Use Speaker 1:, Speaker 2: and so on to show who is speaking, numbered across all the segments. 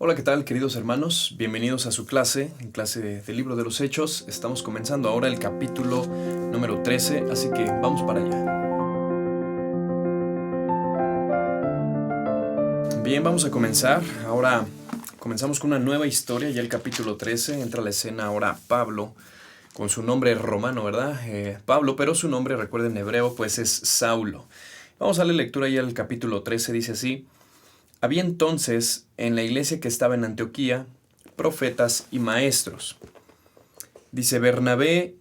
Speaker 1: Hola, ¿qué tal, queridos hermanos? Bienvenidos a su clase, en clase del libro de los Hechos. Estamos comenzando ahora el capítulo número 13, así que vamos para allá. Bien, vamos a comenzar. Ahora comenzamos con una nueva historia, ya el capítulo 13. Entra a la escena ahora Pablo, con su nombre romano, ¿verdad? Pablo, pero su nombre, recuerden, en hebreo, pues es Saulo. Vamos a darle lectura ya al capítulo 13, dice así. Había entonces en la iglesia que estaba en Antioquía profetas y maestros. Dice Bernabé,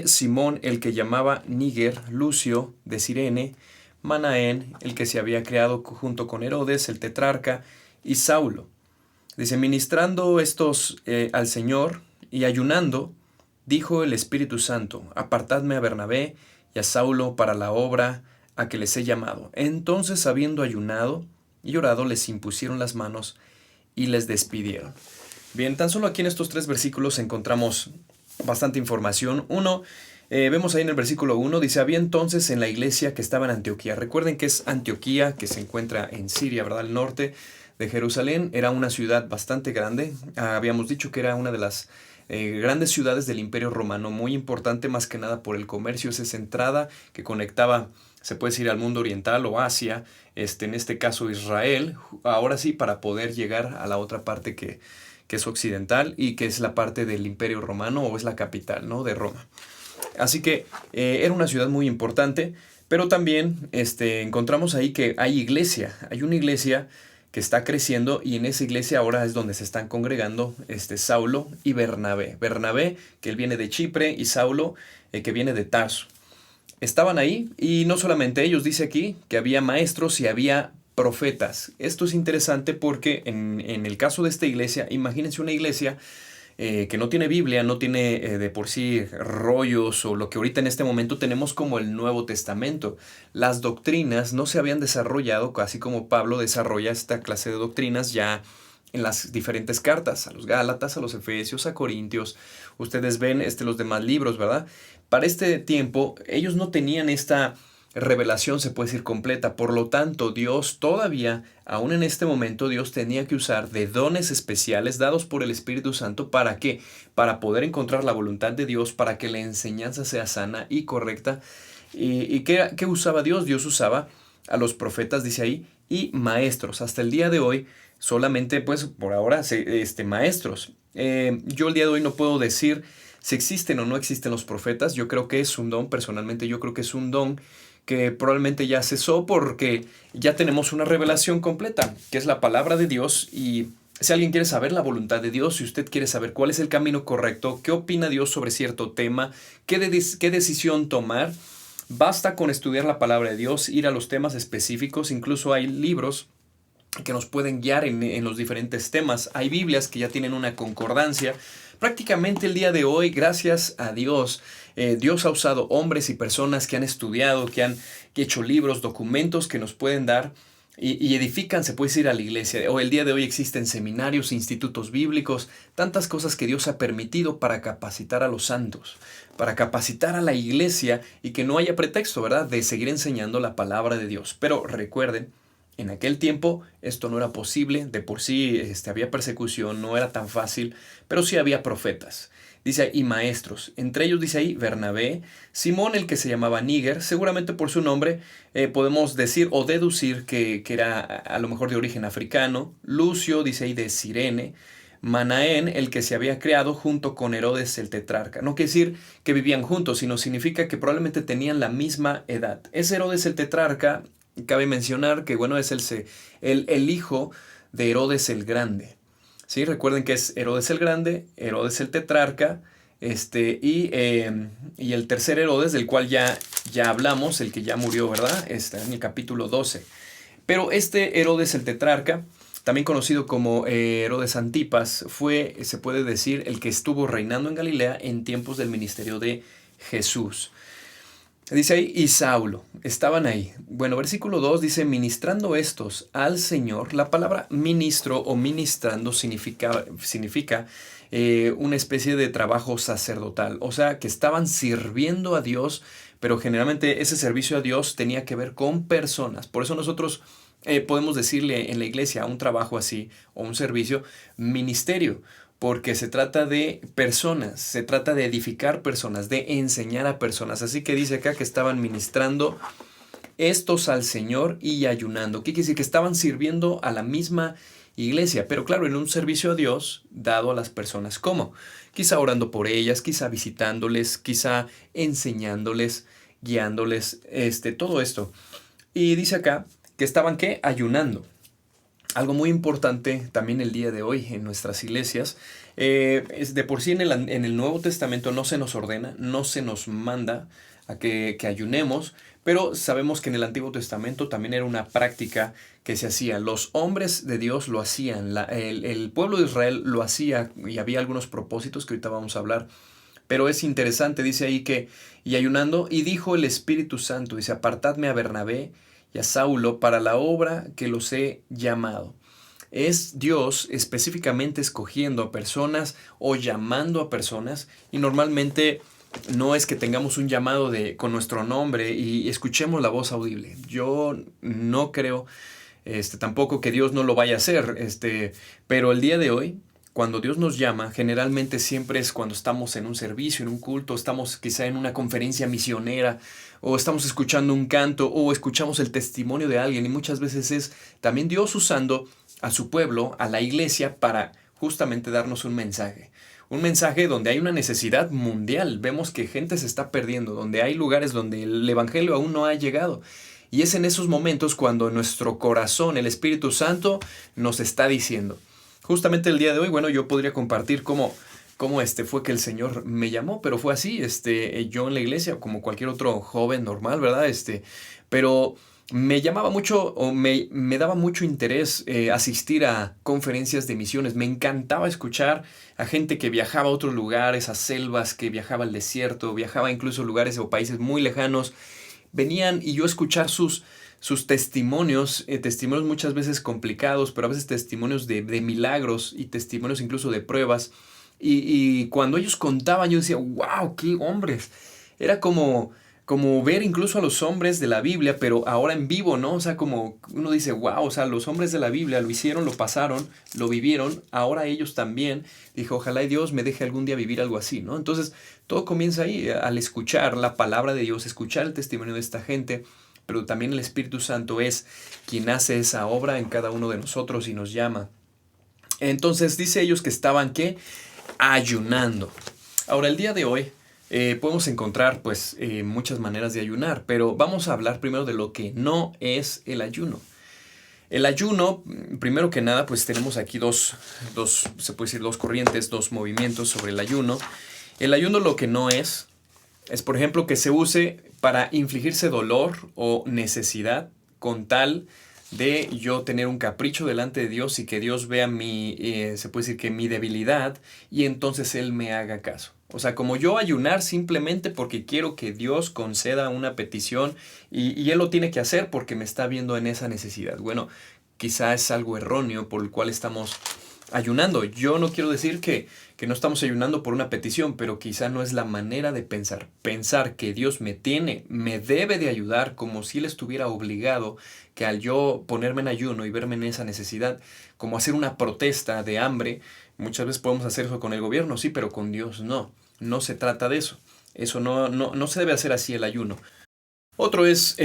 Speaker 1: Simón, el que llamaba Níger, Lucio de Cirene, Manaén, el que se había creado junto con Herodes, el tetrarca, y Saulo. Dice, ministrando estos al Señor y ayunando, dijo el Espíritu Santo, apartadme a Bernabé y a Saulo para la obra a que les he llamado. Entonces, habiendo ayunado y orado, les impusieron las manos y les despidieron. Bien, tan solo aquí en estos 3 versículos encontramos bastante información. Vemos ahí en el versículo 1, dice, había entonces en la iglesia que estaba en Antioquía. Recuerden que es Antioquía, que se encuentra en Siria, ¿verdad? Al norte de Jerusalén. Era una ciudad bastante grande. Habíamos dicho que era una de las grandes ciudades del Imperio Romano, muy importante más que nada por el comercio, es esa entrada que conectaba, se puede decir, al mundo oriental o Asia, en este caso Israel, ahora sí, para poder llegar a la otra parte que es occidental y que es la parte del Imperio Romano o es la capital, ¿no?, de Roma. Así que era una ciudad muy importante, pero también encontramos ahí que hay una iglesia que está creciendo y en esa iglesia ahora es donde se están congregando Saulo y Bernabé. Bernabé, que él viene de Chipre, y Saulo, que viene de Tarso. Estaban ahí y no solamente ellos, dice aquí que había maestros y había profetas. Esto es interesante porque en el caso de esta iglesia, imagínense una iglesia que no tiene Biblia, no tiene de por sí rollos o lo que ahorita en este momento tenemos como el Nuevo Testamento. Las doctrinas no se habían desarrollado, así como Pablo desarrolla esta clase de doctrinas ya en las diferentes cartas, a los Gálatas, a los Efesios, a Corintios. Ustedes ven los demás libros, ¿verdad? Para este tiempo ellos no tenían esta revelación, se puede decir, completa. Por lo tanto, Dios todavía, aún en este momento, Dios tenía que usar de dones especiales dados por el Espíritu Santo. ¿Para qué? Para poder encontrar la voluntad de Dios, para que la enseñanza sea sana y correcta. ¿Y qué usaba Dios? Dios usaba a los profetas, dice ahí, y maestros. Hasta el día de hoy, solamente, pues, por ahora, maestros. Yo el día de hoy no puedo decir si existen o no existen los profetas. Yo creo que es un don, personalmente yo creo que es un don que probablemente ya cesó porque ya tenemos una revelación completa, que es la palabra de Dios. Y si alguien quiere saber la voluntad de Dios, si usted quiere saber cuál es el camino correcto, qué opina Dios sobre cierto tema, qué decisión tomar, basta con estudiar la palabra de Dios, ir a los temas específicos. Incluso hay libros que nos pueden guiar en los diferentes temas. Hay Biblias que ya tienen una concordancia. Prácticamente el día de hoy, gracias a Dios, Dios ha usado hombres y personas que han estudiado, que han hecho libros, documentos que nos pueden dar y edifican, se puede decir, a la iglesia. O el día de hoy existen seminarios, institutos bíblicos, tantas cosas que Dios ha permitido para capacitar a los santos, para capacitar a la iglesia y que no haya pretexto, ¿verdad?, de seguir enseñando la palabra de Dios. Pero recuerden, en aquel tiempo esto no era posible, de por sí había persecución, no era tan fácil, pero sí había profetas. Dice ahí maestros, entre ellos dice ahí Bernabé, Simón, el que se llamaba Níger, seguramente por su nombre podemos decir o deducir que era a lo mejor de origen africano. Lucio, dice ahí, de Cirene. Manaén, el que se había creado junto con Herodes el tetrarca. No quiere decir que vivían juntos, sino significa que probablemente tenían la misma edad. Es Herodes el tetrarca. Cabe mencionar que, bueno, es el hijo de Herodes el Grande. ¿Sí? Recuerden que es Herodes el Grande, Herodes el tetrarca, y el tercer Herodes, del cual ya hablamos, el que ya murió, ¿verdad? Está en el capítulo 12. Pero Herodes el tetrarca, también conocido como Herodes Antipas, fue, se puede decir, el que estuvo reinando en Galilea en tiempos del ministerio de Jesús. Dice ahí, y Saulo, estaban ahí. Bueno, versículo 2 dice, ministrando estos al Señor. La palabra ministro o ministrando significa una especie de trabajo sacerdotal. O sea, que estaban sirviendo a Dios, pero generalmente ese servicio a Dios tenía que ver con personas. Por eso nosotros podemos decirle en la iglesia a un trabajo así o un servicio, ministerio, porque se trata de personas, se trata de edificar personas, de enseñar a personas. Así que dice acá que estaban ministrando estos al Señor y ayunando. ¿Qué quiere decir? Que estaban sirviendo a la misma iglesia, pero claro, en un servicio a Dios dado a las personas. ¿Cómo? Quizá orando por ellas, quizá visitándoles, quizá enseñándoles, guiándoles, todo esto. Y dice acá que estaban, ¿qué? Ayunando. Algo muy importante también el día de hoy en nuestras iglesias, es de por sí en el Nuevo Testamento no se nos ordena, no se nos manda a que ayunemos, pero sabemos que en el Antiguo Testamento también era una práctica que se hacía. Los hombres de Dios lo hacían, el pueblo de Israel lo hacía y había algunos propósitos que ahorita vamos a hablar. Pero es interesante, dice ahí que, y ayunando, y dijo el Espíritu Santo, dice, apartadme a Bernabé y a Saulo para la obra que los he llamado. Es Dios específicamente escogiendo a personas o llamando a personas, y normalmente no es que tengamos un llamado con nuestro nombre y escuchemos la voz audible. Yo no creo tampoco que Dios no lo vaya a hacer, pero el día de hoy, cuando Dios nos llama, generalmente siempre es cuando estamos en un servicio, en un culto, estamos quizá en una conferencia misionera, o estamos escuchando un canto, o escuchamos el testimonio de alguien, y muchas veces es también Dios usando a su pueblo, a la iglesia, para justamente darnos un mensaje. Un mensaje donde hay una necesidad mundial. Vemos que gente se está perdiendo, donde hay lugares donde el evangelio aún no ha llegado. Y es en esos momentos cuando nuestro corazón, el Espíritu Santo, nos está diciendo. Justamente el día de hoy, bueno, yo podría compartir cómo fue que el Señor me llamó, pero fue así, yo en la iglesia, como cualquier otro joven normal, ¿verdad? Pero me llamaba mucho, o me daba mucho interés asistir a conferencias de misiones. Me encantaba escuchar a gente que viajaba a otros lugares, a selvas, que viajaba al desierto, viajaba incluso a lugares o países muy lejanos. Venían y yo escuchar sus testimonios, testimonios muchas veces complicados, pero a veces testimonios de milagros y testimonios incluso de pruebas. Y cuando ellos contaban, yo decía, wow, qué hombres. Era como ver incluso a los hombres de la Biblia, pero ahora en vivo, ¿no? O sea, como uno dice, wow, o sea, los hombres de la Biblia lo hicieron, lo pasaron, lo vivieron, ahora ellos también. Dije, ojalá y Dios me deje algún día vivir algo así, ¿no? Entonces, todo comienza ahí, al escuchar la palabra de Dios, escuchar el testimonio de esta gente, pero también el Espíritu Santo es quien hace esa obra en cada uno de nosotros y nos llama. Entonces, dice ellos que estaban, ¿qué? Ayunando. Ahora, el día de hoy podemos encontrar pues muchas maneras de ayunar, pero vamos a hablar primero de lo que no es el ayuno. El ayuno, primero que nada, pues tenemos aquí se puede decir dos corrientes, dos movimientos sobre el ayuno. El ayuno lo que no es, por ejemplo, que se use para infligirse dolor o necesidad con tal de yo tener un capricho delante de Dios y que Dios vea se puede decir que mi debilidad y entonces Él me haga caso. O sea, como yo ayunar simplemente porque quiero que Dios conceda una petición y Él lo tiene que hacer porque me está viendo en esa necesidad. Bueno, quizá es algo erróneo por el cual estamos ayunando. Yo no quiero decir que no estamos ayunando por una petición, pero quizá no es la manera de pensar. Pensar que Dios me debe de ayudar como si Él estuviera obligado, que al yo ponerme en ayuno y verme en esa necesidad, como hacer una protesta de hambre, muchas veces podemos hacer eso con el gobierno, sí, pero con Dios no. No se trata de eso. Eso no se debe hacer así el ayuno. Otro es,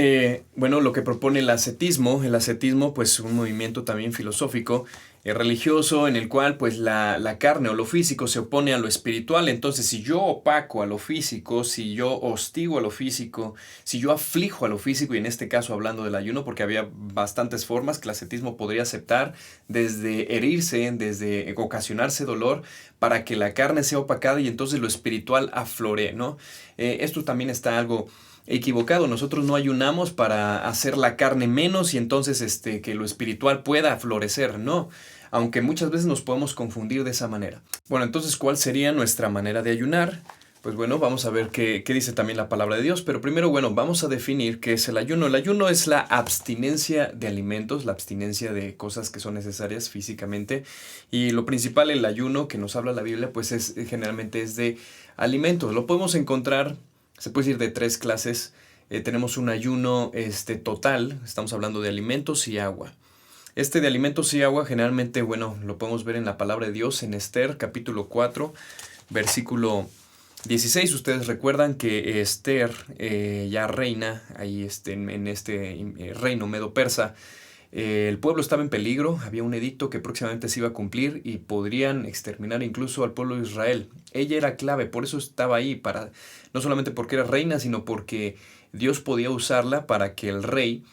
Speaker 1: lo que propone el ascetismo. El ascetismo, pues, un movimiento también filosófico, religioso, en el cual, pues, la carne o lo físico se opone a lo espiritual. Entonces, si yo opaco a lo físico, si yo hostigo a lo físico, si yo aflijo a lo físico, y en este caso hablando del ayuno, porque había bastantes formas que el ascetismo podría aceptar, desde herirse, desde ocasionarse dolor, para que la carne sea opacada y entonces lo espiritual aflore, ¿no? Esto también está algo equivocado. Nosotros no ayunamos para hacer la carne menos y entonces que lo espiritual pueda florecer, no. Aunque muchas veces nos podemos confundir de esa manera. Bueno, entonces, ¿cuál sería nuestra manera de ayunar? Pues bueno, vamos a ver qué dice también la palabra de Dios. Pero primero, vamos a definir qué es el ayuno. El ayuno es la abstinencia de alimentos, la abstinencia de cosas que son necesarias físicamente. Y lo principal, el ayuno que nos habla la Biblia, pues generalmente es de alimentos. Lo podemos encontrar, se puede decir, de tres clases tenemos un ayuno total, estamos hablando de alimentos y agua. De alimentos y agua generalmente, bueno, lo podemos ver en la palabra de Dios, en Esther capítulo 4, versículo 16. Ustedes recuerdan que Esther ya reina ahí en este reino medo-persa. El pueblo estaba en peligro, había un edicto que próximamente se iba a cumplir y podrían exterminar incluso al pueblo de Israel. Ella era clave, por eso estaba ahí, no solamente porque era reina, sino porque Dios podía usarla para que el rey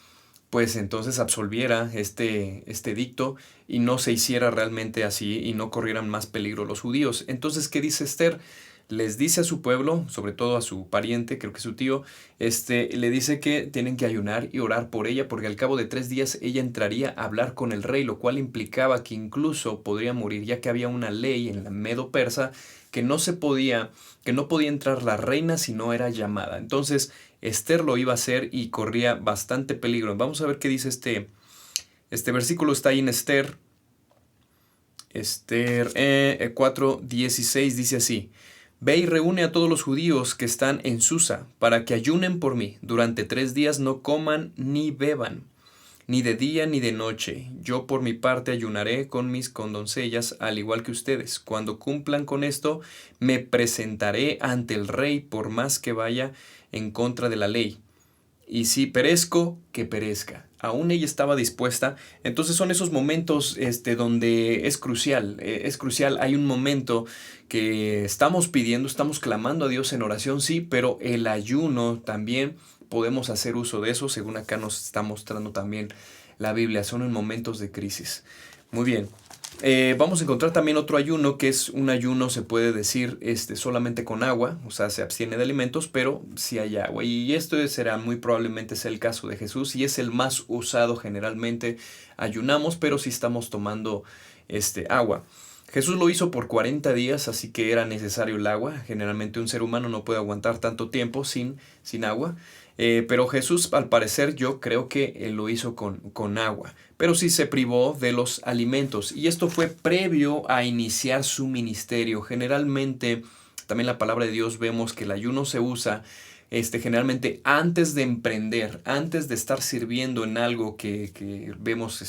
Speaker 1: pues entonces absolviera este edicto y no se hiciera realmente así y no corrieran más peligro los judíos. Entonces, ¿qué dice Esther? Les dice a su pueblo, sobre todo a su pariente, creo que su tío, le dice que tienen que ayunar y orar por ella, porque al cabo de 3 días ella entraría a hablar con el rey, lo cual implicaba que incluso podría morir, ya que había una ley en la Medo-Persa que que no podía entrar la reina si no era llamada. Entonces, Esther lo iba a hacer y corría bastante peligro. Vamos a ver qué dice este versículo, está ahí en Esther 4:16, dice así: Ve y reúne a todos los judíos que están en Susa, para que ayunen por mí. Durante 3 días no coman ni beban, ni de día ni de noche. Yo por mi parte ayunaré con mis condoncellas, al igual que ustedes. Cuando cumplan con esto, me presentaré ante el rey, por más que vaya en contra de la ley. Y si perezco, que perezca. Aún ella estaba dispuesta. Entonces son esos momentos donde es crucial. Hay un momento que estamos pidiendo, estamos clamando a Dios en oración, sí, pero el ayuno también podemos hacer uso de eso, según acá nos está mostrando también la Biblia. Son en momentos de crisis. Muy bien. Vamos a encontrar también otro ayuno, que es un ayuno, se puede decir, solamente con agua, o sea, se abstiene de alimentos, pero sí hay agua. Y esto será muy probablemente sea el caso de Jesús, y es el más usado generalmente. Ayunamos, pero sí estamos tomando agua. Jesús lo hizo por 40 días, así que era necesario el agua. Generalmente un ser humano no puede aguantar tanto tiempo sin agua. Pero Jesús, al parecer, yo creo que lo hizo con agua. Pero sí se privó de los alimentos. Y esto fue previo a iniciar su ministerio. Generalmente, también la palabra de Dios vemos que el ayuno se usa generalmente antes de emprender, antes de estar sirviendo en algo que vemos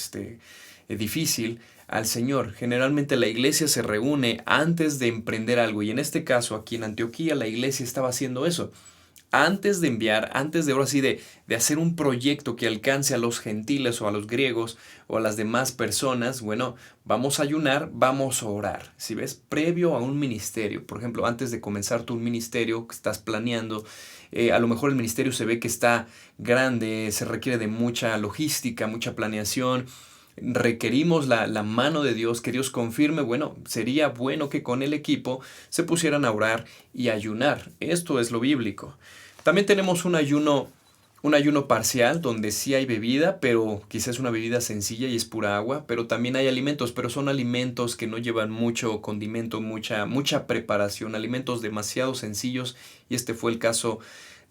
Speaker 1: difícil al Señor. Generalmente la iglesia se reúne antes de emprender algo. Y en este caso, aquí en Antioquía, la iglesia estaba haciendo eso. Antes de enviar, antes de ahora sí de hacer un proyecto que alcance a los gentiles o a los griegos o a las demás personas, bueno, vamos a ayunar, vamos a orar. Si ves, previo a un ministerio, por ejemplo, antes de comenzar tu ministerio que estás planeando, a lo mejor el ministerio se ve que está grande, se requiere de mucha logística, mucha planeación. Requerimos la mano de Dios, que Dios confirme. Bueno, sería bueno que con el equipo se pusieran a orar y ayunar. Esto es lo bíblico. También tenemos un ayuno parcial, donde sí hay bebida, pero quizás una bebida sencilla y es pura agua, pero también hay alimentos, pero son alimentos que no llevan mucho condimento, mucha preparación, alimentos demasiado sencillos, y este fue el caso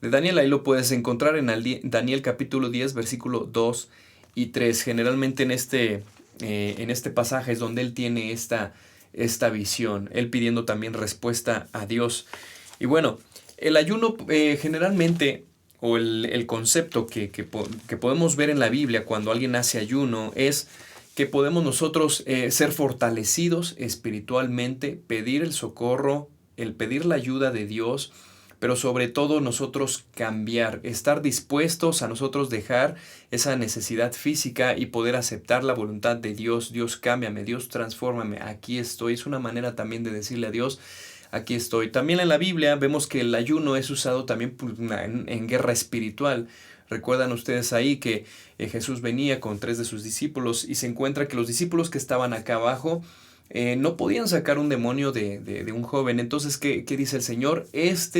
Speaker 1: de Daniel. Ahí lo puedes encontrar en Daniel capítulo 10, versículo 2 y 3. Generalmente en este pasaje es donde él tiene esta visión, él pidiendo también respuesta a Dios. Y bueno, el ayuno generalmente, o el concepto que podemos ver en la Biblia cuando alguien hace ayuno, es que podemos nosotros ser fortalecidos espiritualmente, pedir el socorro, el pedir la ayuda de Dios, pero sobre todo nosotros cambiar, estar dispuestos a nosotros dejar esa necesidad física y poder aceptar la voluntad de Dios. Dios, cámbiame, Dios, transfórmame, aquí estoy. Es una manera también de decirle a Dios: aquí estoy. También en la Biblia vemos que el ayuno es usado también en guerra espiritual. Recuerdan ustedes ahí que Jesús venía con 3 de sus discípulos y se encuentra que los discípulos que estaban acá abajo no podían sacar un demonio de un joven. Entonces, ¿qué dice el Señor?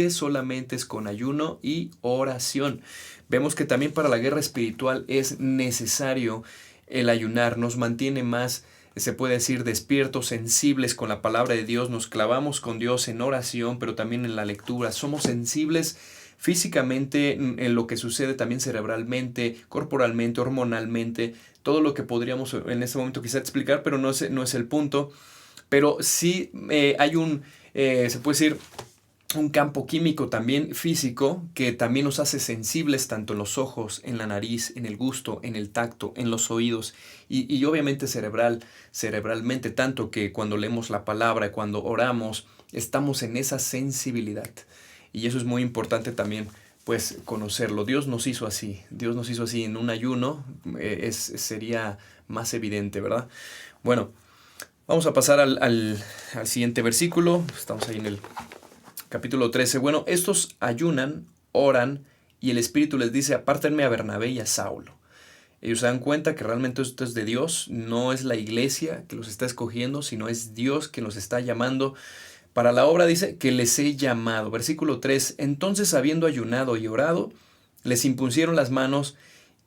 Speaker 1: Solamente es con ayuno y oración. Vemos que también para la guerra espiritual es necesario el ayunar. Nos mantiene más, se puede decir, despiertos, sensibles con la palabra de Dios. Nos clavamos con Dios en oración, pero también en la lectura. Somos sensibles físicamente en lo que sucede también cerebralmente, corporalmente, hormonalmente, todo lo que podríamos en este momento quizá explicar, pero no es el punto. Pero sí hay se puede decir, un campo químico también físico que también nos hace sensibles tanto en los ojos, en la nariz, en el gusto, en el tacto, en los oídos y obviamente cerebralmente, tanto que cuando leemos la palabra, cuando oramos, estamos en esa sensibilidad. Y eso es muy importante también, pues, conocerlo. Dios nos hizo así, Dios nos hizo así en un ayuno, sería más evidente, ¿verdad? Bueno, vamos a pasar al siguiente versículo, estamos ahí en el capítulo 13. Bueno, estos ayunan, oran, y el Espíritu les dice, apártenme a Bernabé y a Saulo. Ellos se dan cuenta que realmente esto es de Dios, no es la iglesia que los está escogiendo, sino es Dios que los está llamando para la obra. Dice que les he llamado. Versículo 3, entonces habiendo ayunado y orado, les impusieron las manos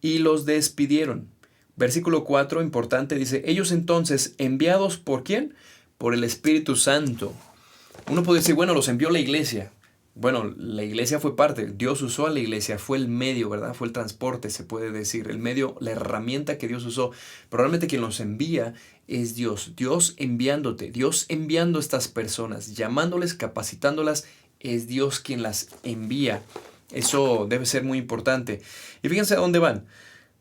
Speaker 1: y los despidieron. Versículo 4, importante, dice, ellos entonces, enviados ¿por quién? Por el Espíritu Santo. Uno puede decir, bueno, los envió la iglesia. Bueno, la iglesia fue parte, Dios usó a la iglesia, fue el medio, ¿verdad? Fue el transporte, se puede decir, el medio, la herramienta que Dios usó. Pero realmente quien los envía es Dios, Dios enviándote, Dios enviando a estas personas, llamándoles, capacitándolas, es Dios quien las envía. Eso debe ser muy importante. Y fíjense a dónde van.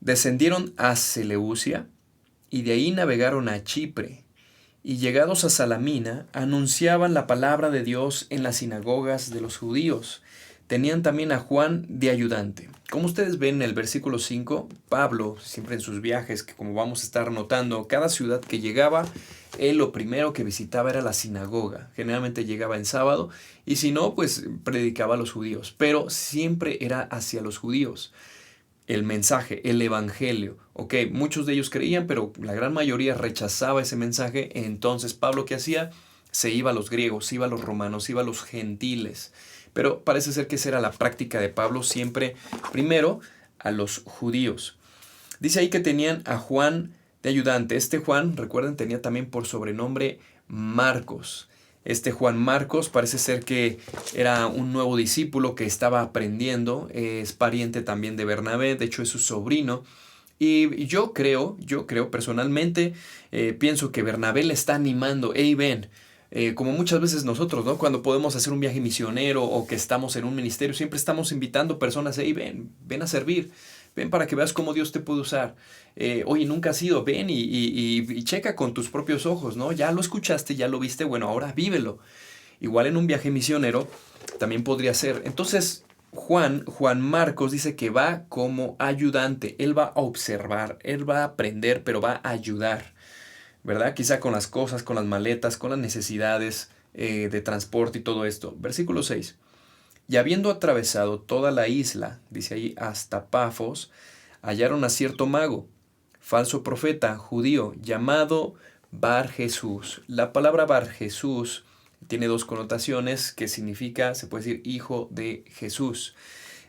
Speaker 1: Descendieron a Seleucia y de ahí navegaron a Chipre. Y llegados a Salamina, anunciaban la palabra de Dios en las sinagogas de los judíos. Tenían también a Juan de ayudante. Como ustedes ven en el versículo 5, Pablo, siempre en sus viajes, que como vamos a estar notando, cada ciudad que llegaba, él lo primero que visitaba era la sinagoga. Generalmente llegaba en sábado, y si no, pues predicaba a los judíos. Pero siempre era hacia los judíos. El mensaje, el evangelio. Ok, muchos de ellos creían, pero la gran mayoría rechazaba ese mensaje. Entonces, ¿Pablo qué hacía? Se iba a los griegos, se iba a los romanos, se iba a los gentiles. Pero parece ser que esa era la práctica de Pablo, siempre primero a los judíos. Dice ahí que tenían a Juan de ayudante. Este Juan, recuerden, tenía también por sobrenombre Marcos. Este Juan Marcos parece ser que era un nuevo discípulo que estaba aprendiendo, es pariente también de Bernabé, de hecho es su sobrino. Y yo creo personalmente, pienso que Bernabé le está animando, hey ven, como muchas veces nosotros, ¿no? Cuando podemos hacer un viaje misionero o que estamos en un ministerio, siempre estamos invitando personas, hey ven a servir. Ven para que veas cómo Dios te puede usar. Oye, nunca has ido, ven y checa con tus propios ojos, ¿no? Ya lo escuchaste, ya lo viste, bueno, ahora vívelo. Igual en un viaje misionero también podría ser. Entonces, Juan Marcos dice que va como ayudante. Él va a observar, él va a aprender, pero va a ayudar, ¿verdad? Quizá con las cosas, con las maletas, con las necesidades de transporte y todo esto. Versículo 6. Y habiendo atravesado toda la isla, dice ahí, hasta Pafos, hallaron a cierto mago, falso profeta judío, llamado Bar Jesús. La palabra Bar Jesús tiene dos connotaciones que significa, se puede decir, hijo de Jesús.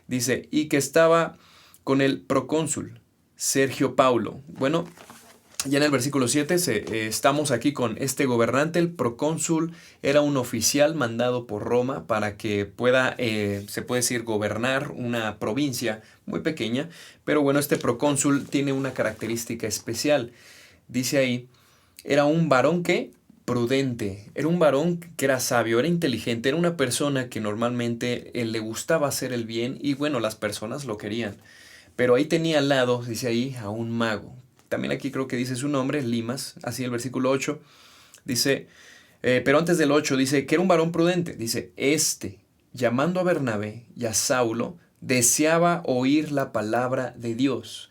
Speaker 1: Dice, y que estaba con el procónsul Sergio Paulo. Bueno, ya en el versículo 7 estamos aquí con este gobernante. El procónsul era un oficial mandado por Roma para que pueda, se puede decir, gobernar una provincia muy pequeña. Pero bueno, este procónsul tiene una característica especial. Dice ahí, era un varón que prudente, era un varón que era sabio, era inteligente, era una persona que normalmente le gustaba hacer el bien y bueno, las personas lo querían. Pero ahí tenía al lado, dice ahí, a un mago. También aquí creo que dice su nombre, Limas, así el versículo 8. Dice, pero antes del 8 dice que era un varón prudente. Dice, llamando a Bernabé y a Saulo, deseaba oír la palabra de Dios.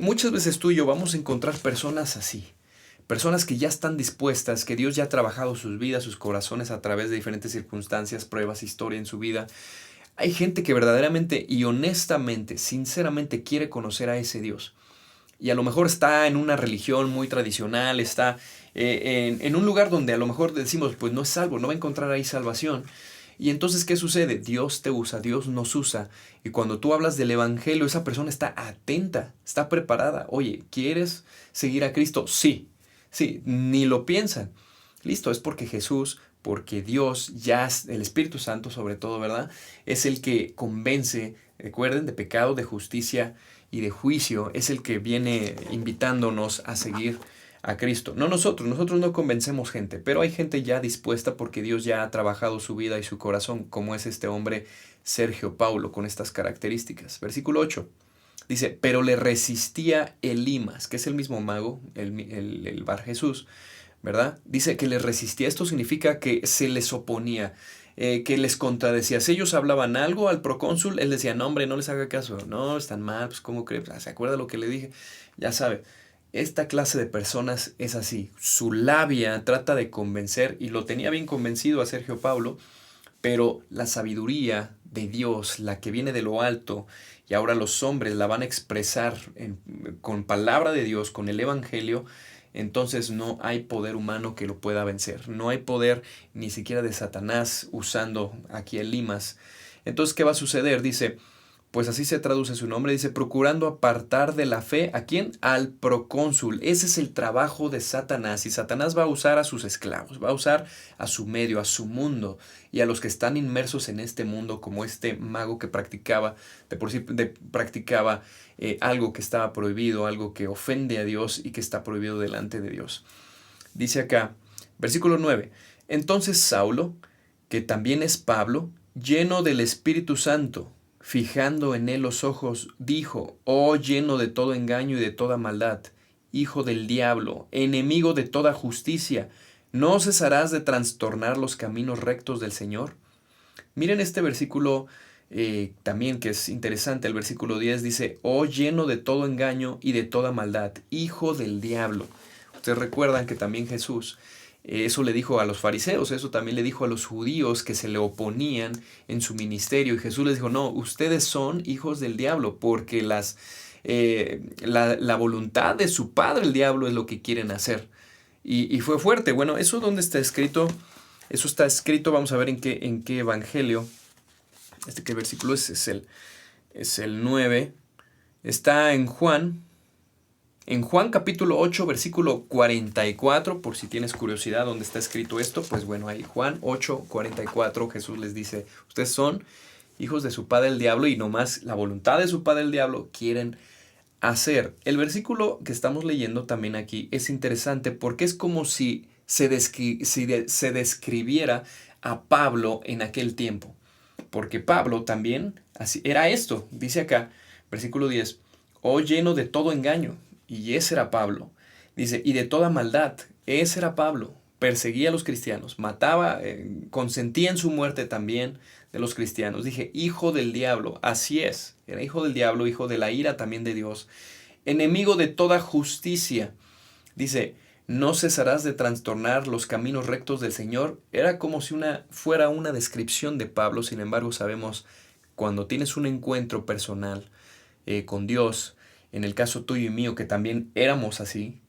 Speaker 1: Muchas veces tú y yo vamos a encontrar personas así. Personas que ya están dispuestas, que Dios ya ha trabajado sus vidas, sus corazones a través de diferentes circunstancias, pruebas, historia en su vida. Hay gente que verdaderamente y honestamente, sinceramente quiere conocer a ese Dios. Y a lo mejor está en una religión muy tradicional, está en un lugar donde a lo mejor decimos, pues no es salvo, no va a encontrar ahí salvación. Y entonces, ¿qué sucede? Dios te usa, Dios nos usa. Y cuando tú hablas del evangelio, esa persona está atenta, está preparada. Oye, ¿quieres seguir a Cristo? Sí, ni lo piensan. Listo, es porque Jesús, porque Dios, ya el Espíritu Santo sobre todo, ¿verdad? Es el que convence, recuerden, de pecado, de justicia y de juicio. Es el que viene invitándonos a seguir a Cristo. No nosotros no convencemos gente, pero hay gente ya dispuesta porque Dios ya ha trabajado su vida y su corazón, como es este hombre Sergio Paulo, con estas características. Versículo 8 dice, pero le resistía Elimas, que es el mismo mago, el Bar Jesús, ¿verdad? Dice que les resistía. Esto significa que se les oponía, que les contradecía. Si ellos hablaban algo al procónsul, él decía, no hombre, no les haga caso. No, están mal, pues ¿cómo crees? ¿Se acuerda lo que le dije? Ya sabe. Esta clase de personas es así. Su labia trata de convencer, y lo tenía bien convencido a Sergio Paulo, pero la sabiduría de Dios, la que viene de lo alto, y ahora los hombres la van a expresar con palabra de Dios, con el Evangelio, entonces no hay poder humano que lo pueda vencer. No hay poder ni siquiera de Satanás usando aquí el limas. Entonces, ¿qué va a suceder? Dice, pues así se traduce su nombre, dice, procurando apartar de la fe, ¿a quién? Al procónsul. Ese es el trabajo de Satanás, y Satanás va a usar a sus esclavos, va a usar a su medio, a su mundo, y a los que están inmersos en este mundo, como este mago que practicaba, practicaba algo que estaba prohibido, algo que ofende a Dios y que está prohibido delante de Dios. Dice acá, versículo 9, entonces Saulo, que también es Pablo, lleno del Espíritu Santo, fijando en él los ojos, dijo, oh lleno de todo engaño y de toda maldad, hijo del diablo, enemigo de toda justicia, ¿no cesarás de trastornar los caminos rectos del Señor? Miren este versículo también que es interesante, el versículo 10 dice, oh lleno de todo engaño y de toda maldad, hijo del diablo. Ustedes recuerdan que también Jesús eso le dijo a los fariseos, eso también le dijo a los judíos que se le oponían en su ministerio. Y Jesús les dijo, no, ustedes son hijos del diablo, porque la voluntad de su padre, el diablo, es lo que quieren hacer. Y fue fuerte. Bueno, ¿eso dónde está escrito? Eso está escrito, vamos a ver en qué evangelio. ¿Qué versículo es? Es el 9. Está en Juan. En Juan capítulo 8, versículo 44, por si tienes curiosidad dónde está escrito esto, pues bueno, ahí Juan 8, 44, Jesús les dice, ustedes son hijos de su padre el diablo y nomás la voluntad de su padre el diablo quieren hacer. El versículo que estamos leyendo también aquí es interesante porque es como si se describiera a Pablo en aquel tiempo. Porque Pablo también así, era esto, dice acá, versículo 10, oh lleno de todo engaño. Y ese era Pablo. Dice, y de toda maldad, ese era Pablo. Perseguía a los cristianos, mataba, consentía en su muerte también de los cristianos. Dije, hijo del diablo, así es. Era hijo del diablo, hijo de la ira también de Dios. Enemigo de toda justicia. Dice, no cesarás de trastornar los caminos rectos del Señor. Era como si fuera una descripción de Pablo. Sin embargo, sabemos, cuando tienes un encuentro personal con Dios, en el caso tuyo y mío, que también éramos así,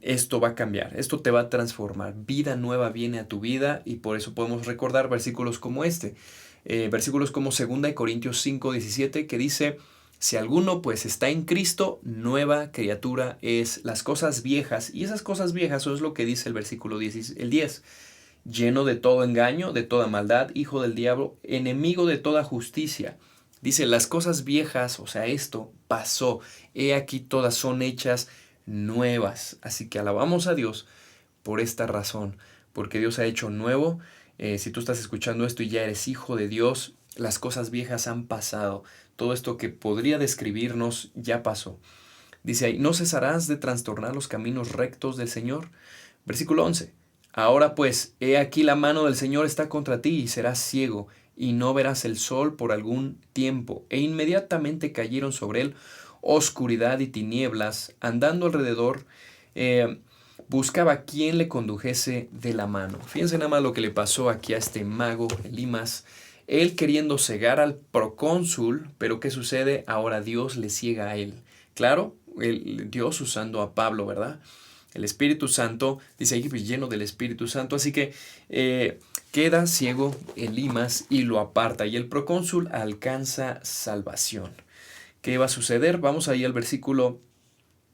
Speaker 1: esto va a cambiar, esto te va a transformar, vida nueva viene a tu vida, y por eso podemos recordar versículos como este, versículos como 2 Corintios 5, 17, que dice, si alguno pues está en Cristo, nueva criatura es, las cosas viejas, y esas cosas viejas, eso es lo que dice el versículo 10, lleno de todo engaño, de toda maldad, hijo del diablo, enemigo de toda justicia. Dice, las cosas viejas, o sea, esto pasó, he aquí todas son hechas nuevas. Así que alabamos a Dios por esta razón, porque Dios ha hecho nuevo. Si tú estás escuchando esto y ya eres hijo de Dios, las cosas viejas han pasado. Todo esto que podría describirnos ya pasó. Dice ahí, no cesarás de trastornar los caminos rectos del Señor. Versículo 11. Ahora pues, he aquí la mano del Señor está contra ti y serás ciego y no verás el sol por algún tiempo. E inmediatamente cayeron sobre él oscuridad y tinieblas, andando alrededor, buscaba quien le condujese de la mano. Fíjense nada más lo que le pasó aquí a este mago, Elimas. Él queriendo cegar al procónsul, pero ¿qué sucede? Ahora Dios le ciega a él. Claro, Dios usando a Pablo, ¿verdad? El Espíritu Santo, dice ahí, pues, lleno del Espíritu Santo, así que queda ciego Elimas y lo aparta, y el procónsul alcanza salvación. ¿Qué va a suceder? Vamos ahí al versículo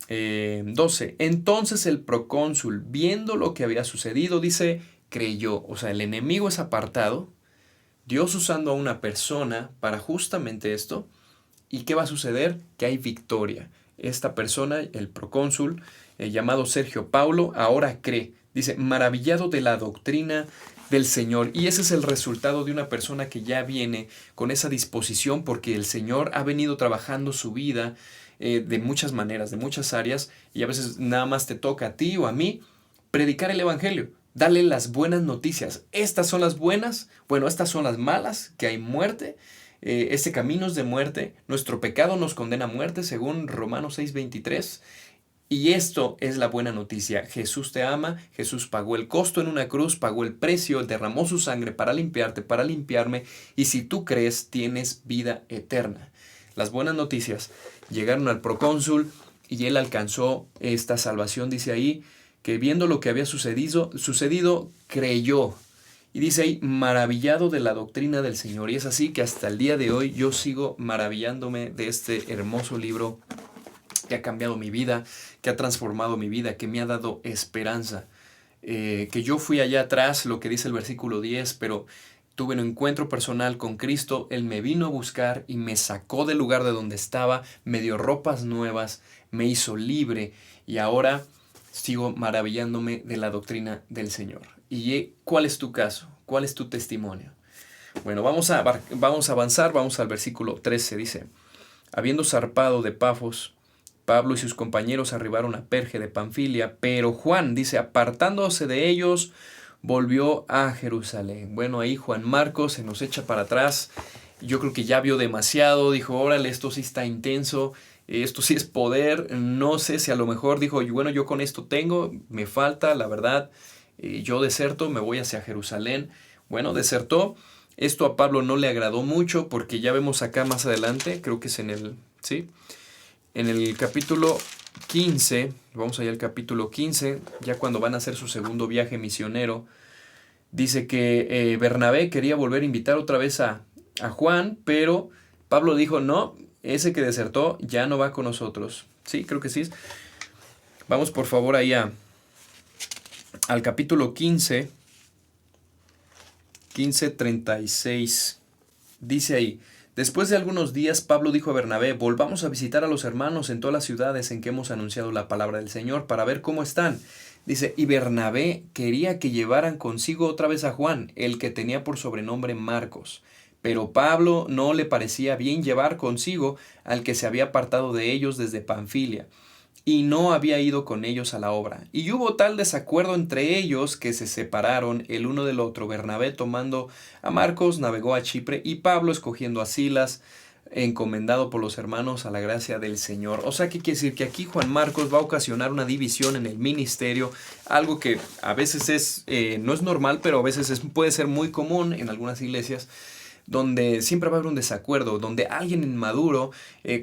Speaker 1: 12. Entonces el procónsul, viendo lo que había sucedido, dice, creyó. O sea, el enemigo es apartado, Dios usando a una persona para justamente esto. ¿Y qué va a suceder? Que hay victoria. Esta persona, el procónsul, llamado Sergio Paulo, ahora cree. Dice, maravillado de la doctrina del Señor. Y ese es el resultado de una persona que ya viene con esa disposición porque el Señor ha venido trabajando su vida de muchas maneras, de muchas áreas, y a veces nada más te toca a ti o a mí predicar el Evangelio, darle las buenas noticias. Estas son las buenas, bueno, estas son las malas, que hay muerte, este camino es de muerte, nuestro pecado nos condena a muerte según Romanos 6:23. Y esto es la buena noticia. Jesús te ama, Jesús pagó el costo en una cruz, pagó el precio, derramó su sangre para limpiarte, para limpiarme, y si tú crees, tienes vida eterna. Las buenas noticias llegaron al procónsul y él alcanzó esta salvación, dice ahí, que viendo lo que había sucedido, creyó. Y dice ahí, maravillado de la doctrina del Señor. Y es así que hasta el día de hoy yo sigo maravillándome de este hermoso libro que ha cambiado mi vida, que ha transformado mi vida, que me ha dado esperanza. Que yo fui allá atrás, lo que dice el versículo 10, pero tuve un encuentro personal con Cristo, Él me vino a buscar y me sacó del lugar de donde estaba, me dio ropas nuevas, me hizo libre y ahora sigo maravillándome de la doctrina del Señor. ¿Y cuál es tu caso? ¿Cuál es tu testimonio? Bueno, vamos a avanzar, vamos al versículo 13, dice, habiendo zarpado de Pafos, Pablo y sus compañeros arribaron a Perge de Panfilia, pero Juan, dice, apartándose de ellos, volvió a Jerusalén. Bueno, ahí Juan Marcos se nos echa para atrás. Yo creo que ya vio demasiado, dijo, órale, esto sí está intenso, esto sí es poder. No sé si a lo mejor dijo, bueno, yo con esto tengo, me falta, la verdad, yo deserto, me voy hacia Jerusalén. Bueno, desertó. Esto a Pablo no le agradó mucho porque ya vemos acá más adelante, creo que es ¿sí? En el capítulo 15, vamos allá al capítulo 15, ya cuando van a hacer su segundo viaje misionero, dice que Bernabé quería volver a invitar otra vez a Juan, pero Pablo dijo, no, ese que desertó ya no va con nosotros. Sí, creo que sí. Vamos por favor ahí al capítulo 15, 15:36. Dice ahí, después de algunos días, Pablo dijo a Bernabé, volvamos a visitar a los hermanos en todas las ciudades en que hemos anunciado la palabra del Señor para ver cómo están. Dice, y Bernabé quería que llevaran consigo otra vez a Juan, el que tenía por sobrenombre Marcos. Pero Pablo no le parecía bien llevar consigo al que se había apartado de ellos desde Panfilia, y no había ido con ellos a la obra. Y hubo tal desacuerdo entre ellos que se separaron el uno del otro. Bernabé tomando a Marcos navegó a Chipre y Pablo escogiendo a Silas, encomendado por los hermanos a la gracia del Señor. O sea, ¿qué quiere decir? Que aquí Juan Marcos va a ocasionar una división en el ministerio, algo que a veces no es normal, pero a veces puede ser muy común en algunas iglesias, donde siempre va a haber un desacuerdo, donde alguien inmaduro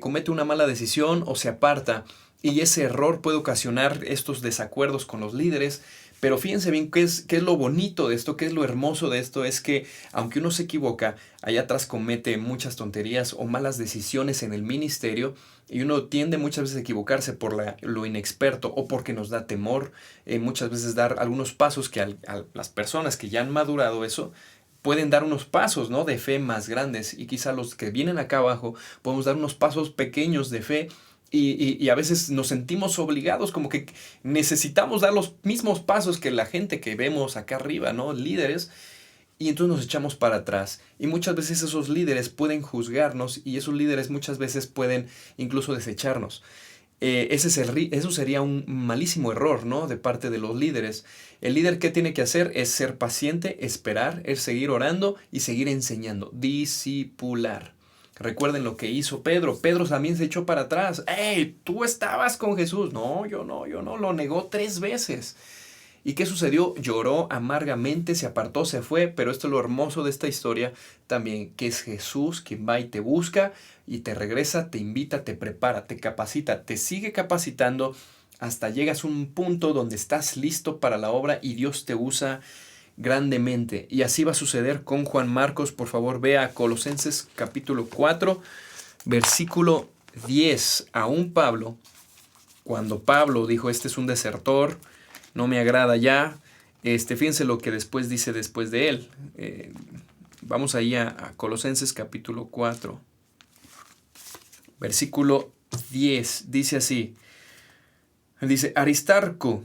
Speaker 1: comete una mala decisión o se aparta. Y ese error puede ocasionar estos desacuerdos con los líderes. Pero fíjense bien qué es lo bonito de esto, qué es lo hermoso de esto, es que aunque uno se equivoca, allá atrás comete muchas tonterías o malas decisiones en el ministerio, y uno tiende muchas veces a equivocarse por lo inexperto o porque nos da temor, muchas veces dar algunos pasos que a las personas que ya han madurado eso, pueden dar unos pasos, ¿no?, de fe más grandes, y quizá los que vienen acá abajo podemos dar unos pasos pequeños de fe. Y a veces nos sentimos obligados, como que necesitamos dar los mismos pasos que la gente que vemos acá arriba, ¿no? Líderes. Y entonces nos echamos para atrás. Y muchas veces esos líderes pueden juzgarnos y esos líderes muchas veces pueden incluso desecharnos. Eso sería un malísimo error, ¿no?, de parte de los líderes. El líder, ¿qué tiene que hacer? Es ser paciente, esperar, es seguir orando y seguir enseñando. Discipular. Recuerden lo que hizo Pedro. Pedro también se echó para atrás. ¡Ey! Tú estabas con Jesús. No, yo no. Lo negó 3 veces. ¿Y qué sucedió? Lloró amargamente, se apartó, se fue. Pero esto es lo hermoso de esta historia también, que es Jesús quien va y te busca y te regresa, te invita, te prepara, te capacita, te sigue capacitando hasta llegas a un punto donde estás listo para la obra y Dios te usa grandemente. Y así va a suceder con Juan Marcos. Por favor, vea Colosenses capítulo 4, versículo 10. Aún Pablo, cuando Pablo dijo, este es un desertor, no me agrada ya, fíjense lo que después dice después de él. Vamos ahí a Colosenses capítulo 4, versículo 10. Dice así, Dice, Aristarco,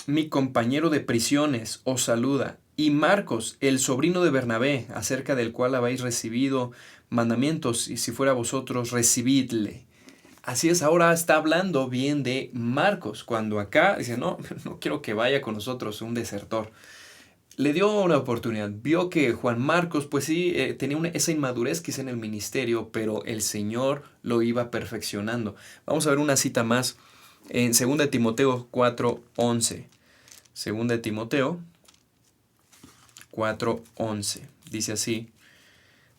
Speaker 1: mi compañero de prisiones, os saluda, y Marcos, el sobrino de Bernabé, acerca del cual habéis recibido mandamientos, y si fuera vosotros, recibidle. Así es, ahora está hablando bien de Marcos, cuando acá dice, no, no quiero que vaya con nosotros un desertor. Le dio una oportunidad, vio que Juan Marcos, pues sí, tenía esa inmadurez quizá en el ministerio, pero el Señor lo iba perfeccionando. Vamos a ver una cita más en 2 de Timoteo 4:11. 2 de Timoteo 4:11. Dice así,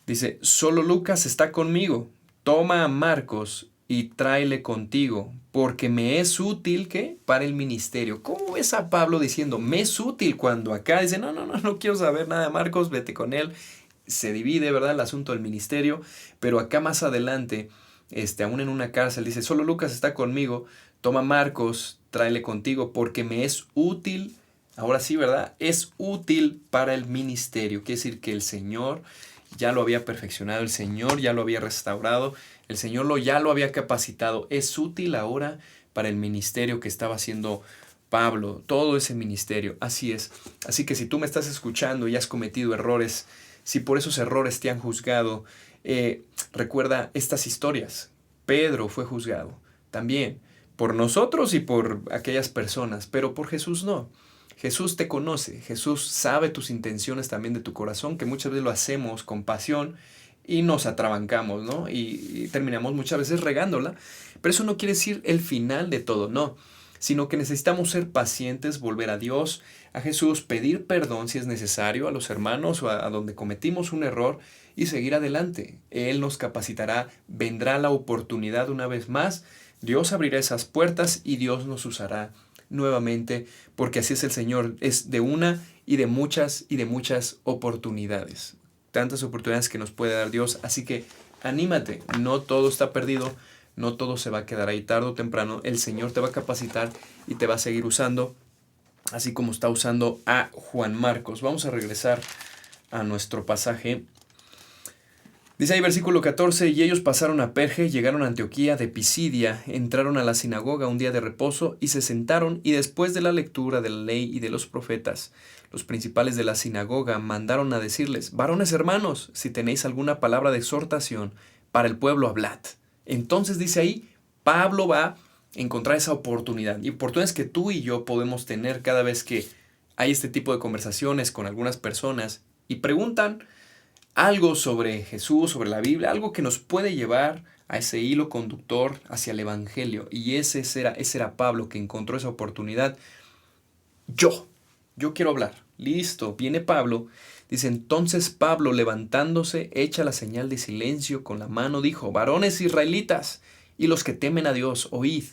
Speaker 1: dice, solo Lucas está conmigo, toma a Marcos y tráele contigo, porque me es útil, ¿qué? Para el ministerio. ¿Cómo ves a Pablo diciendo, me es útil, cuando acá dice, no quiero saber nada de Marcos, vete con él? Se divide, ¿verdad?, el asunto del ministerio, pero acá más adelante, aún en una cárcel, dice, solo Lucas está conmigo, toma a Marcos, tráele contigo, porque me es útil. Ahora sí, ¿verdad? Es útil para el ministerio. Quiere decir que el Señor ya lo había perfeccionado, el Señor ya lo había restaurado, el Señor ya lo había capacitado. Es útil ahora para el ministerio que estaba haciendo Pablo, todo ese ministerio. Así es. Así que si tú me estás escuchando y has cometido errores, si por esos errores te han juzgado, recuerda estas historias. Pedro fue juzgado también por nosotros y por aquellas personas, pero por Jesús no. Jesús te conoce, Jesús sabe tus intenciones también de tu corazón, que muchas veces lo hacemos con pasión y nos atrabancamos, ¿no? Y terminamos muchas veces regándola, pero eso no quiere decir el final de todo, no, sino que necesitamos ser pacientes, volver a Dios, a Jesús, pedir perdón si es necesario a los hermanos o a donde cometimos un error y seguir adelante. Él nos capacitará, vendrá la oportunidad una vez más, Dios abrirá esas puertas y Dios nos usará nuevamente, porque así es el Señor, es de una y de muchas oportunidades, tantas oportunidades que nos puede dar Dios, así que anímate, no todo está perdido, no todo se va a quedar ahí, tarde o temprano el Señor te va a capacitar y te va a seguir usando, así como está usando a Juan Marcos. Vamos a regresar a nuestro pasaje. Dice ahí versículo 14, y ellos pasaron a Perge, llegaron a Antioquía de Pisidia, entraron a la sinagoga un día de reposo y se sentaron, y después de la lectura de la ley y de los profetas, los principales de la sinagoga mandaron a decirles, varones hermanos, si tenéis alguna palabra de exhortación para el pueblo, hablad. Entonces dice ahí, Pablo va a encontrar esa oportunidad, y oportunidades que tú y yo podemos tener cada vez que hay este tipo de conversaciones con algunas personas y preguntan algo sobre Jesús, sobre la Biblia, algo que nos puede llevar a ese hilo conductor hacia el Evangelio. Y ese era Pablo, que encontró esa oportunidad. Yo quiero hablar. Listo, viene Pablo. Dice, entonces Pablo, levantándose, hecha la señal de silencio con la mano, dijo, varones israelitas y los que temen a Dios, oíd.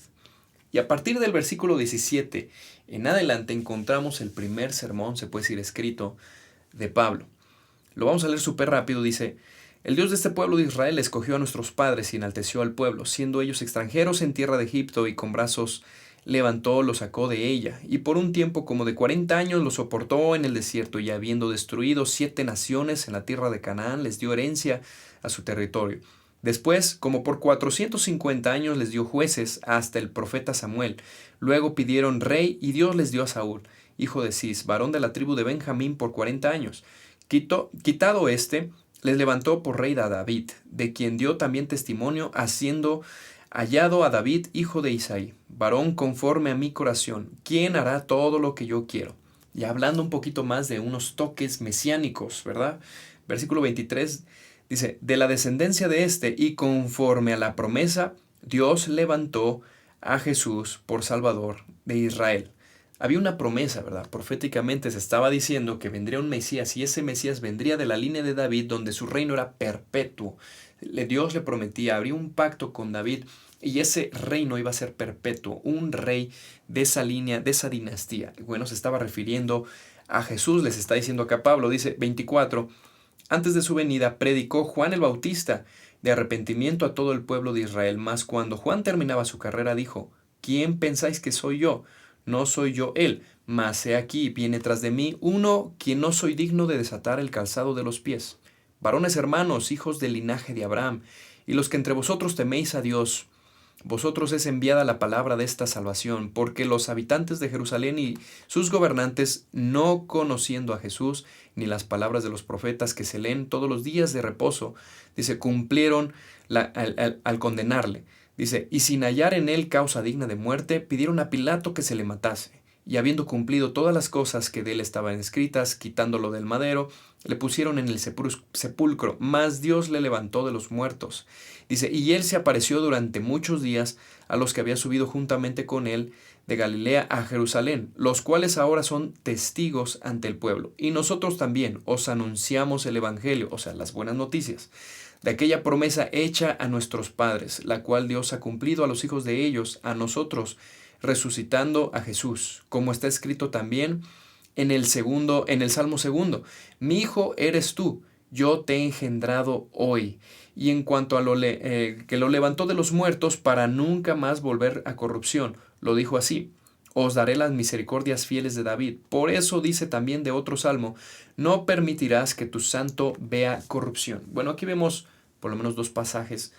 Speaker 1: Y a partir del versículo 17 en adelante encontramos el primer sermón, se puede decir, escrito de Pablo. Lo vamos a leer súper rápido, dice, el Dios de este pueblo de Israel escogió a nuestros padres y enalteció al pueblo, siendo ellos extranjeros en tierra de Egipto, y con brazos levantó, los sacó de ella, y por un tiempo como de 40 años los soportó en el desierto, y habiendo destruido 7 naciones en la tierra de Canaán, les dio herencia a su territorio. Después, como por 450 años les dio jueces hasta el profeta Samuel. Luego pidieron rey, y Dios les dio a Saúl, hijo de Cis, varón de la tribu de Benjamín, por 40 años. Quitado les levantó por rey a David, de quien dio también testimonio, haciendo hallado a David, hijo de Isaí, varón conforme a mi corazón, quien hará todo lo que yo quiero. Y hablando un poquito más de unos toques mesiánicos, ¿verdad? Versículo 23 dice, de la descendencia de y conforme a la promesa, Dios levantó a Jesús por Salvador de Israel. Había una promesa, ¿verdad? Proféticamente se estaba diciendo que vendría un Mesías, y ese Mesías vendría de la línea de David, donde su reino era perpetuo. Dios le prometía, habría un pacto con David, y ese reino iba a ser perpetuo, un rey de esa línea, de esa dinastía. Bueno, se estaba refiriendo a Jesús, les está diciendo acá Pablo, dice 24, antes de su venida predicó Juan el Bautista de arrepentimiento a todo el pueblo de Israel, mas cuando Juan terminaba su carrera dijo, ¿quién pensáis que soy yo? No soy yo él, mas he aquí, viene tras de mí uno quien no soy digno de desatar el calzado de los pies. Varones hermanos, hijos del linaje de Abraham, y los que entre vosotros teméis a Dios, vosotros es enviada la palabra de esta salvación, porque los habitantes de Jerusalén y sus gobernantes, no conociendo a Jesús, ni las palabras de los profetas que se leen todos los días de reposo, dice, cumplieron al condenarle. Dice, y sin hallar en él causa digna de muerte, pidieron a Pilato que se le matase. Y habiendo cumplido todas las cosas que de él estaban escritas, quitándolo del madero, le pusieron en el sepulcro, mas Dios le levantó de los muertos. Dice, y él se apareció durante muchos días a los que había subido juntamente con él de Galilea a Jerusalén, los cuales ahora son testigos ante el pueblo. Y nosotros también os anunciamos el evangelio, o sea, las buenas noticias, de aquella promesa hecha a nuestros padres, la cual Dios ha cumplido a los hijos de ellos, a nosotros, resucitando a Jesús, como está escrito también en el Salmo 2. Mi hijo eres tú, yo te he engendrado hoy. Y en cuanto a que lo levantó de los muertos para nunca más volver a corrupción, lo dijo así: os daré las misericordias fieles de David. Por eso dice también de otro salmo: no permitirás que tu santo vea corrupción. Bueno, aquí vemos por lo menos dos pasajes,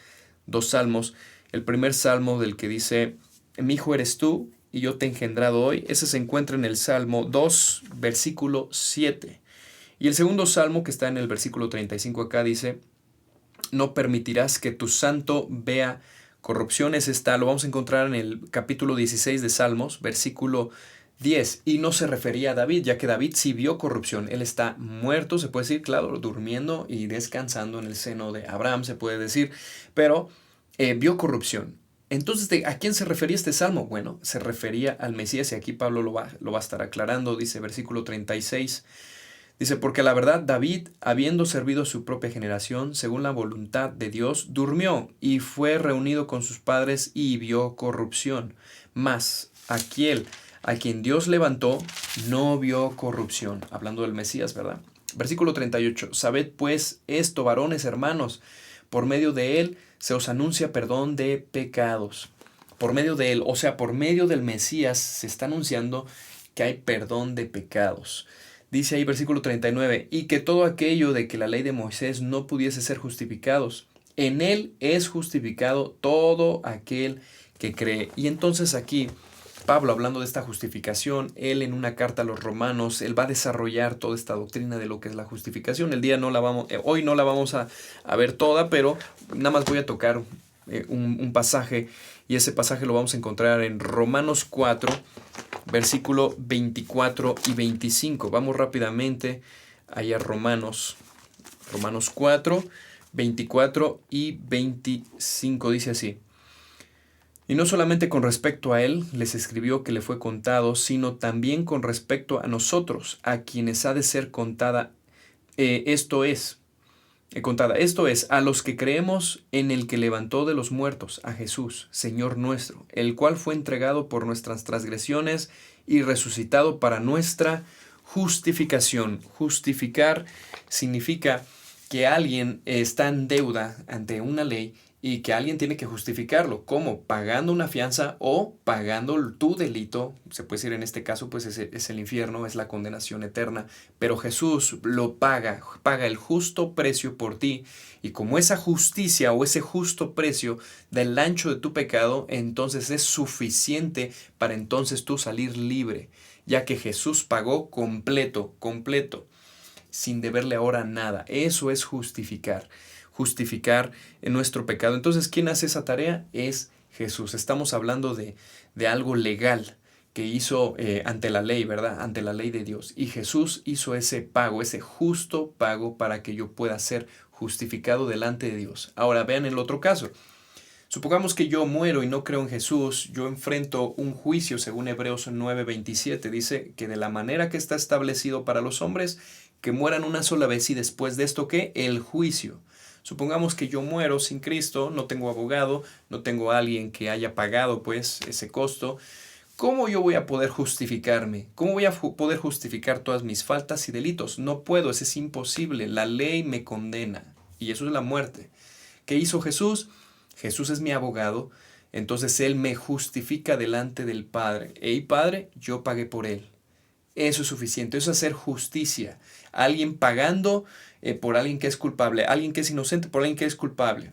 Speaker 1: dos salmos. El primer salmo, del que dice: mi hijo eres tú y yo te he engendrado hoy, ese se encuentra en el Salmo 2, versículo 7. Y el segundo salmo, que está en el versículo 35 acá, dice: no permitirás que tu santo vea corrupción. Ese lo vamos a encontrar en el capítulo 16 de Salmos, versículo 10. Y no se refería a David, ya que David sí vio corrupción. Él está muerto, se puede decir, claro, durmiendo y descansando en el seno de Abraham, se puede decir, pero vio corrupción. Entonces, ¿a quién se refería este salmo? Bueno, se refería al Mesías, y aquí Pablo lo va a estar aclarando. Dice versículo 36, dice: porque la verdad David, habiendo servido a su propia generación, según la voluntad de Dios, durmió y fue reunido con sus padres y vio corrupción. Mas aquel a quien Dios levantó no vio corrupción. Hablando del Mesías, ¿verdad? Versículo 38, sabed pues esto, varones hermanos, por medio de él se os anuncia perdón de pecados. Por medio de él, o sea, por medio del Mesías, se está anunciando que hay perdón de pecados. Dice ahí versículo 39, y que todo aquello de que la ley de Moisés no pudiese ser justificados, en él es justificado todo aquel que cree. Y entonces aquí Pablo, hablando de esta justificación, él en una carta a los romanos, él va a desarrollar toda esta doctrina de lo que es la justificación. Hoy no la vamos a ver toda, pero nada más voy a tocar un pasaje, y ese pasaje lo vamos a encontrar en Romanos 4, versículo 24 y 25. Vamos rápidamente allá a Romanos 4, 24 y 25, dice así: y no solamente con respecto a él les escribió que le fue contado, sino también con respecto a nosotros, a quienes ha de ser contada, esto es, a los que creemos en el que levantó de los muertos a Jesús, Señor nuestro, el cual fue entregado por nuestras transgresiones y resucitado para nuestra justificación. Justificar significa que alguien está en deuda ante una ley y que alguien tiene que justificarlo. ¿Cómo? Pagando una fianza o pagando tu delito. Se puede decir en este caso, pues es el infierno, es la condenación eterna. Pero Jesús lo paga el justo precio por ti. Y como esa justicia o ese justo precio del ancho de tu pecado, entonces es suficiente para entonces tú salir libre, ya que Jesús pagó completo, sin deberle ahora nada. Eso es justificar en nuestro pecado. Entonces, ¿quién hace esa tarea? Es Jesús. Estamos hablando de algo legal que hizo ante la ley, ¿verdad? Ante la ley de Dios. Y Jesús hizo ese pago, ese justo pago para que yo pueda ser justificado delante de Dios. Ahora vean el otro caso. Supongamos que yo muero y no creo en Jesús, yo enfrento un juicio, según Hebreos 9:27, dice que de la manera que está establecido para los hombres, que mueran una sola vez y después de esto, ¿qué? El juicio. Supongamos que yo muero sin Cristo, no tengo abogado, no tengo a alguien que haya pagado pues ese costo. ¿Cómo yo voy a poder justificarme? ¿Cómo voy a poder justificar todas mis faltas y delitos? No puedo, eso es imposible. La ley me condena y eso es la muerte. ¿Qué hizo Jesús? Jesús es mi abogado, entonces Él me justifica delante del Padre. ¡Ey, Padre! Yo pagué por Él. Eso es suficiente, eso es hacer justicia. Alguien pagando por alguien que es culpable, alguien que es inocente por alguien que es culpable.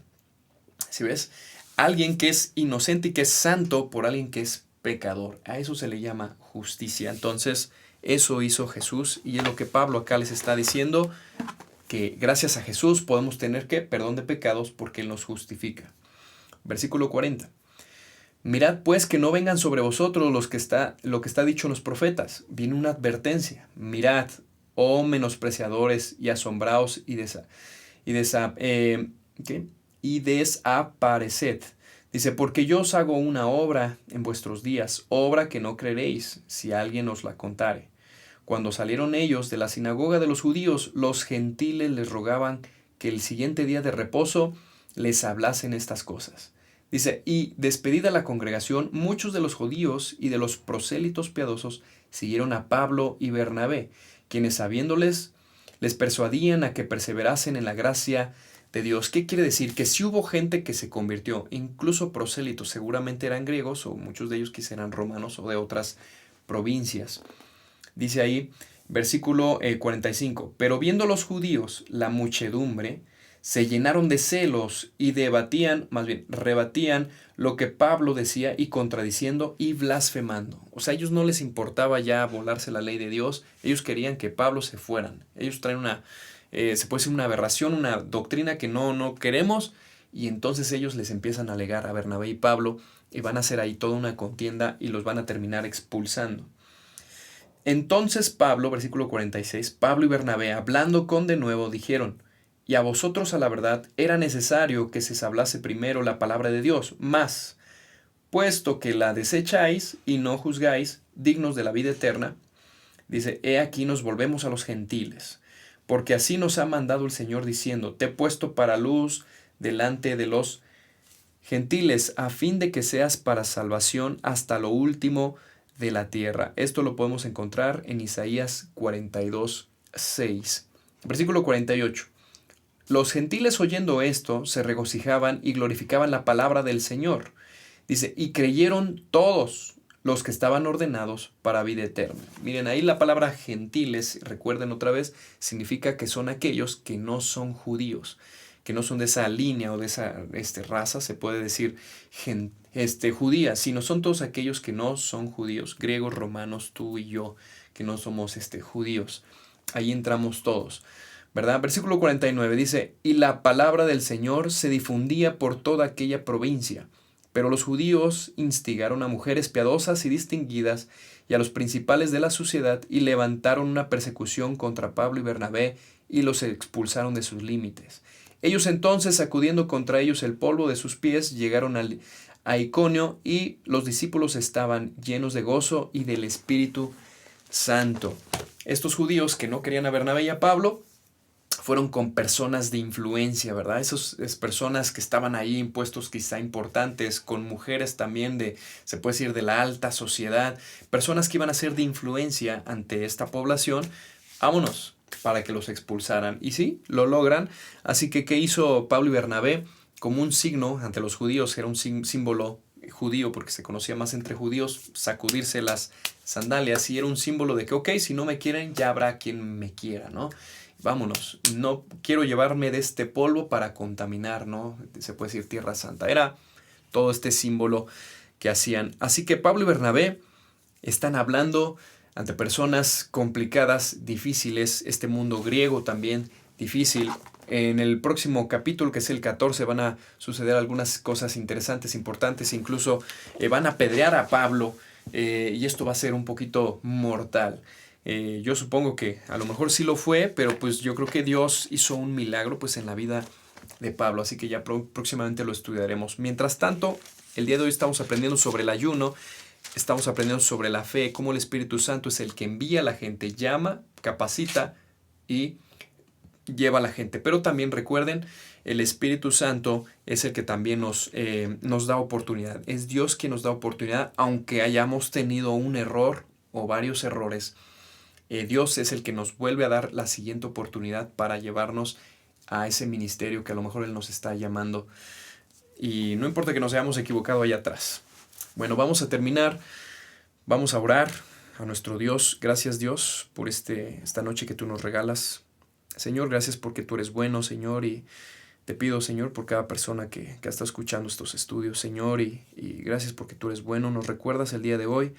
Speaker 1: ¿Sí ves? alguien que es inocente y que es santo por alguien que es pecador. A eso se le llama justicia. Entonces, eso hizo Jesús y es lo que Pablo acá les está diciendo, que gracias a Jesús podemos tener ¿qué? Perdón de pecados porque Él nos justifica. Versículo 40. Mirad pues que no vengan sobre vosotros lo que está dicho en los profetas. Viene una advertencia. Mirad, oh menospreciadores y asombraos y desapareced. Dice, porque yo os hago una obra en vuestros días, obra que no creeréis si alguien os la contare. Cuando salieron ellos de la sinagoga de los judíos, los gentiles les rogaban que el siguiente día de reposo les hablasen estas cosas. Dice, y despedida la congregación, muchos de los judíos y de los prosélitos piadosos siguieron a Pablo y Bernabé, quienes sabiéndoles, les persuadían a que perseverasen en la gracia de Dios. ¿Qué quiere decir? Que si hubo gente que se convirtió, incluso prosélitos, seguramente eran griegos o muchos de ellos quizás eran romanos o de otras provincias. Dice ahí, versículo 45, pero viendo los judíos la muchedumbre, se llenaron de celos y rebatían lo que Pablo decía y contradiciendo y blasfemando. O sea, a ellos no les importaba ya volarse la ley de Dios, ellos querían que Pablo se fueran. Ellos traen se puede decir una aberración, una doctrina que no queremos, y entonces ellos les empiezan a alegar a Bernabé y Pablo y van a hacer ahí toda una contienda y los van a terminar expulsando. Entonces Pablo, versículo 46, Pablo y Bernabé, hablando con denuedo, dijeron, y a vosotros a la verdad era necesario que se os hablase primero la palabra de Dios, mas, puesto que la desecháis y no juzgáis, dignos de la vida eterna, dice, he aquí nos volvemos a los gentiles, porque así nos ha mandado el Señor diciendo, te he puesto para luz delante de los gentiles, a fin de que seas para salvación hasta lo último de la tierra. Esto lo podemos encontrar en Isaías 42, 6. Versículo 48. Los gentiles oyendo esto se regocijaban y glorificaban la palabra del Señor. Dice, y creyeron todos los que estaban ordenados para vida eterna. Miren, ahí la palabra gentiles, recuerden otra vez, significa que son aquellos que no son judíos, que no son de esa línea o de esa raza, se puede decir judía, sino son todos aquellos que no son judíos, griegos, romanos, tú y yo, que no somos judíos. Ahí entramos todos, ¿verdad? Versículo 49 dice, y la palabra del Señor se difundía por toda aquella provincia, pero los judíos instigaron a mujeres piadosas y distinguidas y a los principales de la sociedad y levantaron una persecución contra Pablo y Bernabé y los expulsaron de sus límites. Ellos entonces, sacudiendo contra ellos el polvo de sus pies, llegaron a Iconio y los discípulos estaban llenos de gozo y del Espíritu Santo. Estos judíos que no querían a Bernabé y a Pablo fueron con personas de influencia, ¿verdad? Esas personas que estaban ahí en puestos quizá importantes, con mujeres también se puede decir, de la alta sociedad, personas que iban a ser de influencia ante esta población. Vámonos, para que los expulsaran. Y sí, lo logran. Así que, ¿qué hizo Pablo y Bernabé? Como un signo ante los judíos, era un símbolo judío, porque se conocía más entre judíos, sacudirse las sandalias, y era un símbolo de que, ok, si no me quieren, ya habrá quien me quiera, ¿no? Vámonos, no quiero llevarme de este polvo para contaminar, ¿no? Se puede decir Tierra Santa. Era todo este símbolo que hacían. Así que Pablo y Bernabé están hablando ante personas complicadas, difíciles, este mundo griego también difícil. En el próximo capítulo, que es el 14, van a suceder algunas cosas interesantes, importantes, incluso van a apedrear a Pablo, y esto va a ser un poquito mortal. Yo supongo que a lo mejor sí lo fue, pero pues yo creo que Dios hizo un milagro pues en la vida de Pablo, así que ya próximamente lo estudiaremos. Mientras tanto, el día de hoy estamos aprendiendo sobre el ayuno, estamos aprendiendo sobre la fe, cómo el Espíritu Santo es el que envía a la gente, llama, capacita y lleva a la gente. Pero también recuerden, el Espíritu Santo es el que también nos da oportunidad. Es Dios quien nos da oportunidad, aunque hayamos tenido un error o varios errores. Dios es el que nos vuelve a dar la siguiente oportunidad para llevarnos a ese ministerio que a lo mejor Él nos está llamando. Y no importa que nos hayamos equivocado allá atrás. Bueno, vamos a terminar. Vamos a orar a nuestro Dios. Gracias, Dios, por esta noche que tú nos regalas. Señor, gracias porque tú eres bueno, Señor, y Te pido, Señor, por cada persona que está escuchando estos estudios, Señor, y gracias porque tú eres bueno. Nos recuerdas el día de hoy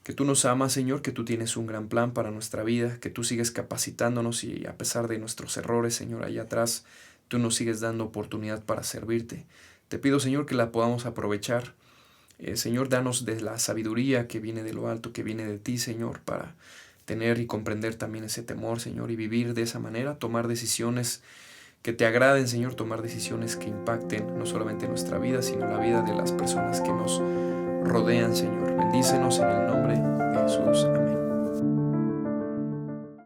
Speaker 1: que tú nos amas, Señor, que tú tienes un gran plan para nuestra vida, que tú sigues capacitándonos y a pesar de nuestros errores, Señor, allá atrás, tú nos sigues dando oportunidad para servirte. Te pido, Señor, que la podamos aprovechar. Señor, danos de la sabiduría que viene de lo alto, que viene de ti, Señor, para tener y comprender también ese temor, Señor, y vivir de esa manera, tomar decisiones que te agraden, Señor, tomar decisiones que impacten no solamente nuestra vida, sino la vida de las personas que nos rodean, Señor. Bendícenos en el nombre de Jesús.